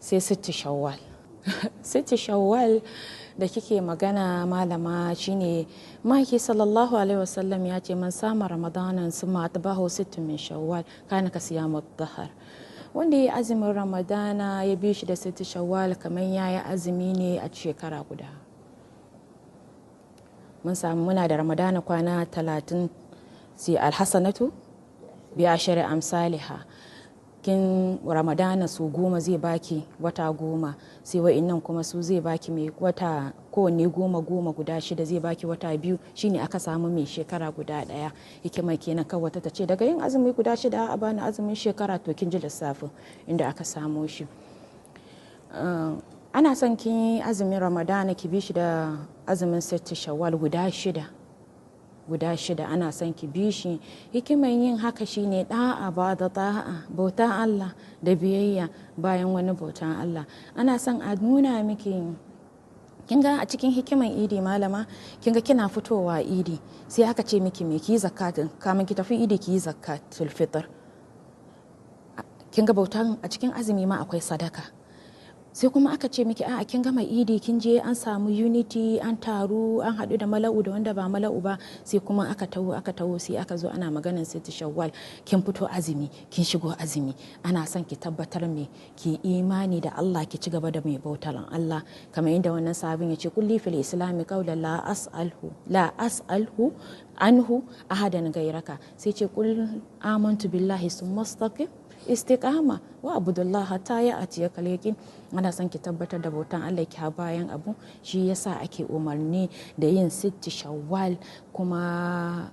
sai sitti shawwal. Sitti shawwal da kike magana malama shine maki sallallahu alaihi wasallam ya ce man sama ramadanan summa atbahu sittu min shawwal kana ka siyamu dahar. Wanda ya azumin ramadana ya bi shi da sitti shawwal kamar yayi azumi ne a shekara guda. Muna da ramadana kwana 30 sai alhasanatu bi ashri amsalha. Kin ramadana su 10 zai baki wata 10, sai wa'innan kuma su zai baki mai wata kowanne 10 guda 6 zai baki wata 2, shine aka samu mai shekara guda 1. Hikima kenan kawai ta ce daga yin azumi guda 6 a bani azumin shekara, to kin ji lissafin inda aka samo shi. Ana son kin yi azumin ramadana ki bi shi da azumin sitti shawwal guda 6 ana son ki bi shi. Hikiman yin haka shine da'a ba da ta'a, bautan Allah da biyayya bayan wani bautan Allah. Ana son a nuna miki, kin ga a cikin hikiman idi malama, kin ga kina fitowa idi sai aka ce miki me ki zakatin kamin ki tafi idi ki zakatul fitr. Kin ga bautan a cikin azumi ma akwai sadaka. Sai kuma aka ce miki a'a kin gama idi kin je an samu unity, an taru, an haɗu da mala'u da wanda ba mala'u ba, sai kuma aka taho sai aka zo ana maganar sitti shawwal, kin fito azumi, kin shigo azumi. Ana son ki tabbatar me ki imani da Allah, ki ci gaba da mai bautar Allah kamar yadda wannan sahabin ya ce kulli fil islami qawlan la as'alhu anhu ahadan gairaka. Sai ce kul amantu billahi summa istaqim istiqama wa abudullah hatta ya atiya kalekin. Ana son ki tabbatar da bautan Allah ki bayan abu, shi yasa ake umarni da yin sitti shawwal, kuma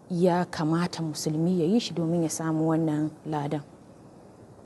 ya kamata musulmi ya yi shi domin ya samu wannan ladan.